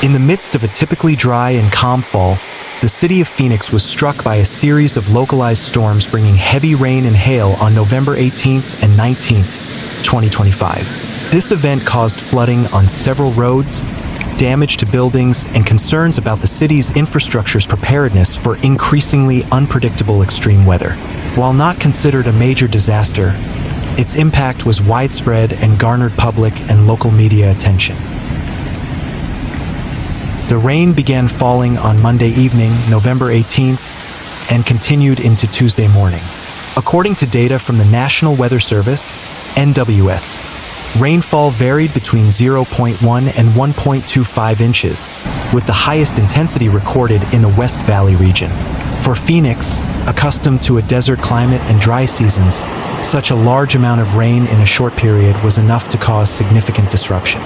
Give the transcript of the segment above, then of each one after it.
In the midst of a typically dry and calm fall, the city of Phoenix was struck by a series of localized storms bringing heavy rain and hail on November 18th and 19th, 2025. This event caused flooding on several roads, damage to buildings, and concerns about the city's infrastructure's preparedness for increasingly unpredictable extreme weather. While not considered a major disaster, its impact was widespread and garnered public and local media attention. The rain began falling on Monday evening, November 18th, and continued into Tuesday morning. According to data from the National Weather Service, NWS, rainfall varied between 0.1 and 1.25 inches, with the highest intensity recorded in the West Valley region. For Phoenix, accustomed to a desert climate and dry seasons, such a large amount of rain in a short period was enough to cause significant disruption.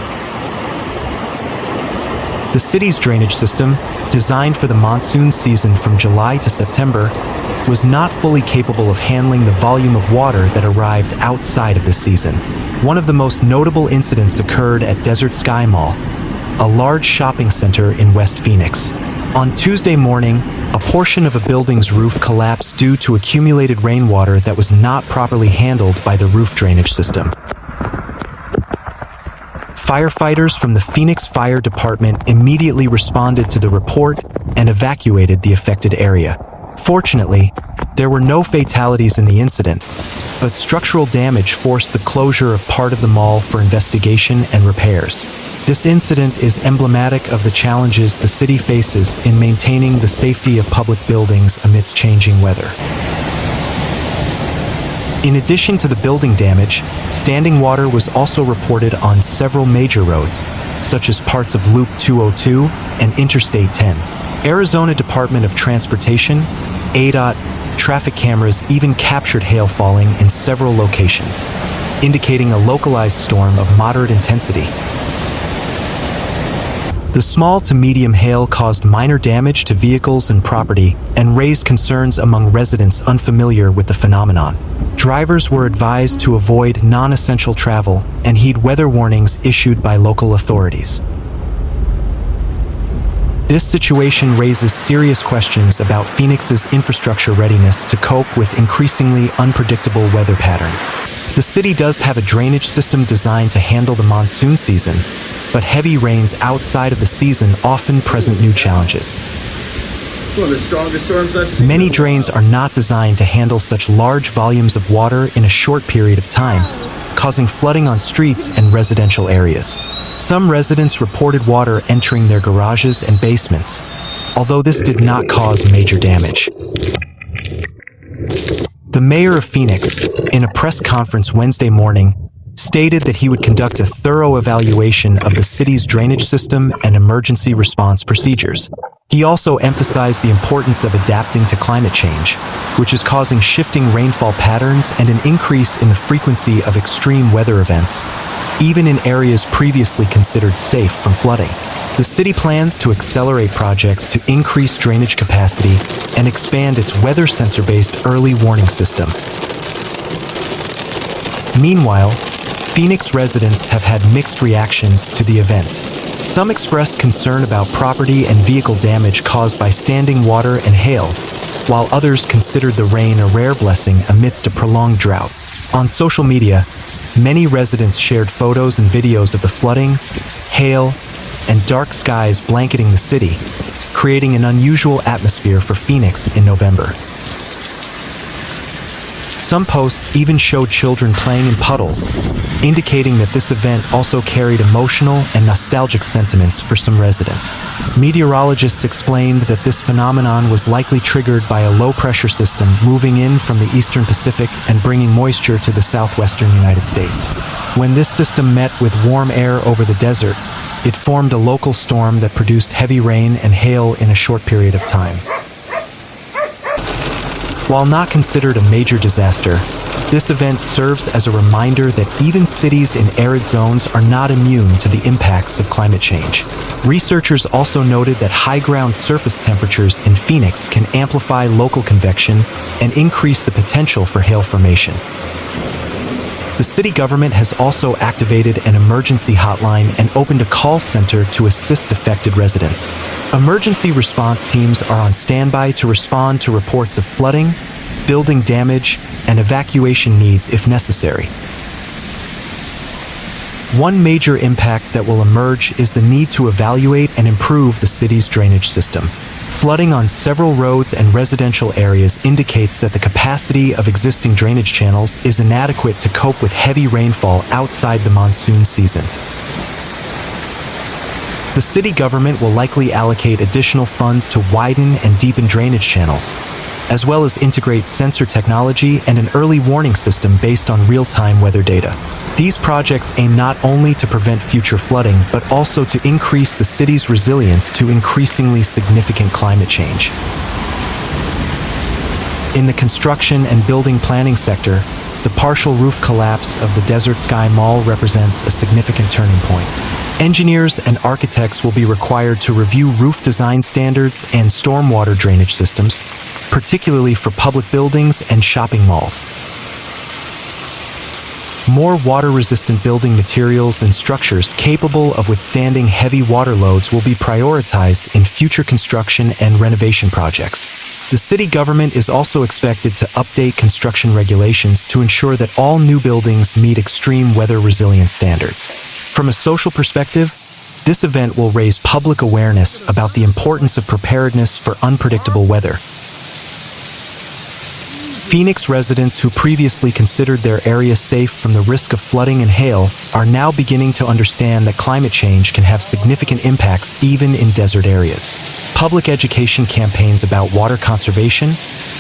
The city's drainage system, designed for the monsoon season from July to September, was not fully capable of handling the volume of water that arrived outside of the season. One of the most notable incidents occurred at Desert Sky Mall, a large shopping center in West Phoenix. On Tuesday morning, a portion of a building's roof collapsed due to accumulated rainwater that was not properly handled by the roof drainage system. Firefighters from the Phoenix Fire Department immediately responded to the report and evacuated the affected area. Fortunately, there were no fatalities in the incident, but structural damage forced the closure of part of the mall for investigation and repairs. This incident is emblematic of the challenges the city faces in maintaining the safety of public buildings amidst changing weather. In addition to the building damage, standing water was also reported on several major roads, such as parts of Loop 202 and Interstate 10. Arizona Department of Transportation, ADOT, traffic cameras even captured hail falling in several locations, indicating a localized storm of moderate intensity. The small to medium hail caused minor damage to vehicles and property and raised concerns among residents unfamiliar with the phenomenon. Drivers were advised to avoid non-essential travel and heed weather warnings issued by local authorities. This situation raises serious questions about Phoenix's infrastructure readiness to cope with increasingly unpredictable weather patterns. The city does have a drainage system designed to handle the monsoon season, but heavy rains outside of the season often present new challenges. One of the strongest storms I've seen. Many drains are not designed to handle such large volumes of water in a short period of time, causing flooding on streets and residential areas. Some residents reported water entering their garages and basements, although this did not cause major damage. The mayor of Phoenix, in a press conference Wednesday morning, stated that he would conduct a thorough evaluation of the city's drainage system and emergency response procedures. He also emphasized the importance of adapting to climate change, which is causing shifting rainfall patterns and an increase in the frequency of extreme weather events, even in areas previously considered safe from flooding. The city plans to accelerate projects to increase drainage capacity and expand its weather sensor-based early warning system. Meanwhile, Phoenix residents have had mixed reactions to the event. Some expressed concern about property and vehicle damage caused by standing water and hail, while others considered the rain a rare blessing amidst a prolonged drought. On social media, many residents shared photos and videos of the flooding, hail, and dark skies blanketing the city, creating an unusual atmosphere for Phoenix in November. Some posts even showed children playing in puddles, indicating that this event also carried emotional and nostalgic sentiments for some residents. Meteorologists explained that this phenomenon was likely triggered by a low-pressure system moving in from the eastern Pacific and bringing moisture to the southwestern United States. When this system met with warm air over the desert, it formed a local storm that produced heavy rain and hail in a short period of time. While not considered a major disaster, this event serves as a reminder that even cities in arid zones are not immune to the impacts of climate change. Researchers also noted that high ground surface temperatures in Phoenix can amplify local convection and increase the potential for hail formation. The city government has also activated an emergency hotline and opened a call center to assist affected residents. Emergency response teams are on standby to respond to reports of flooding, building damage, and evacuation needs if necessary. One major impact that will emerge is the need to evaluate and improve the city's drainage system. Flooding on several roads and residential areas indicates that the capacity of existing drainage channels is inadequate to cope with heavy rainfall outside the monsoon season. The city government will likely allocate additional funds to widen and deepen drainage channels, as well as integrate sensor technology and an early warning system based on real-time weather data. These projects aim not only to prevent future flooding, but also to increase the city's resilience to increasingly significant climate change. In the construction and building planning sector, the partial roof collapse of the Desert Sky Mall represents a significant turning point. Engineers and architects will be required to review roof design standards and stormwater drainage systems, particularly for public buildings and shopping malls. More water-resistant building materials and structures capable of withstanding heavy water loads will be prioritized in future construction and renovation projects. The city government is also expected to update construction regulations to ensure that all new buildings meet extreme weather resilience standards. From a social perspective, this event will raise public awareness about the importance of preparedness for unpredictable weather. Phoenix residents who previously considered their area safe from the risk of flooding and hail are now beginning to understand that climate change can have significant impacts even in desert areas. Public education campaigns about water conservation,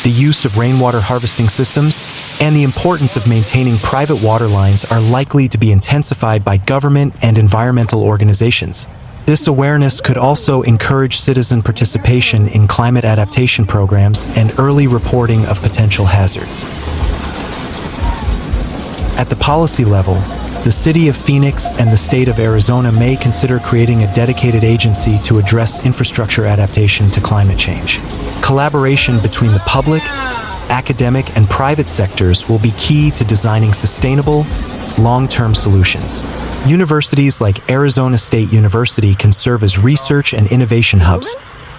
the use of rainwater harvesting systems, and the importance of maintaining private water lines are likely to be intensified by government and environmental organizations. This awareness could also encourage citizen participation in climate adaptation programs and early reporting of potential hazards. At the policy level, the City of Phoenix and the State of Arizona may consider creating a dedicated agency to address infrastructure adaptation to climate change. Collaboration between the public, academic, and private sectors will be key to designing sustainable, long-term solutions. Universities like Arizona State University can serve as research and innovation hubs,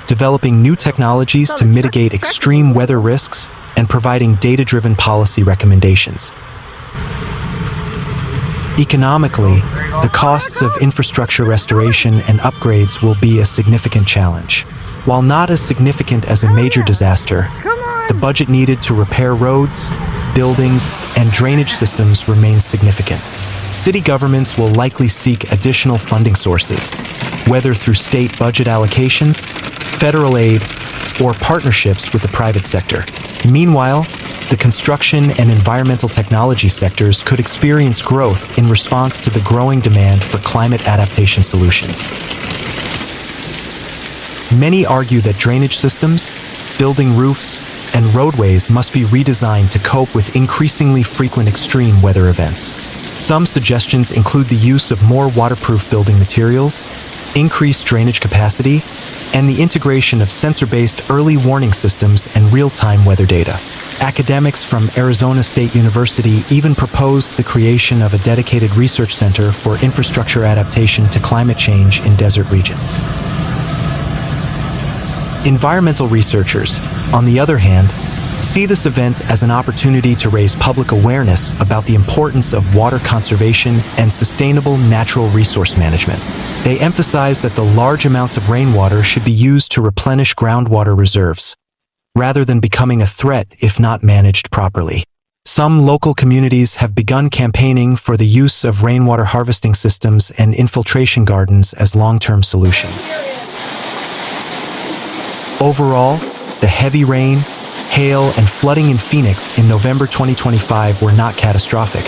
developing new technologies to mitigate extreme weather risks and providing data-driven policy recommendations. Economically, the costs of infrastructure restoration and upgrades will be a significant challenge. While not as significant as a major disaster, the budget needed to repair roads, buildings, and drainage systems remains significant. City governments will likely seek additional funding sources, whether through state budget allocations, federal aid, or partnerships with the private sector. Meanwhile, the construction and environmental technology sectors could experience growth in response to the growing demand for climate adaptation solutions. Many argue that drainage systems, building roofs, and roadways must be redesigned to cope with increasingly frequent extreme weather events. Some suggestions include the use of more waterproof building materials, increased drainage capacity, and the integration of sensor-based early warning systems and real-time weather data. Academics from Arizona State University even proposed the creation of a dedicated research center for infrastructure adaptation to climate change in desert regions. Environmental researchers, on the other hand, see this event as an opportunity to raise public awareness about the importance of water conservation and sustainable natural resource management. They emphasize that the large amounts of rainwater should be used to replenish groundwater reserves, rather than becoming a threat if not managed properly. Some local communities have begun campaigning for the use of rainwater harvesting systems and infiltration gardens as long-term solutions. Overall, the heavy rain, hail, and flooding in Phoenix in November 2025 were not catastrophic,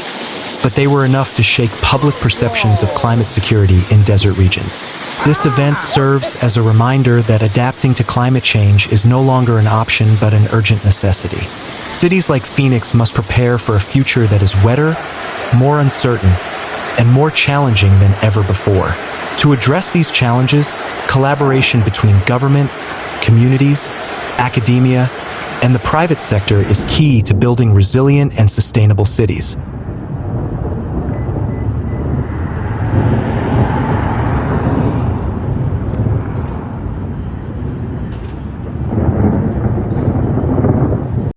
but they were enough to shake public perceptions of climate security in desert regions. This event serves as a reminder that adapting to climate change is no longer an option but an urgent necessity. Cities like Phoenix must prepare for a future that is wetter, more uncertain, and more challenging than ever before. To address these challenges, collaboration between government, communities, academia, and the private sector is key to building resilient and sustainable cities.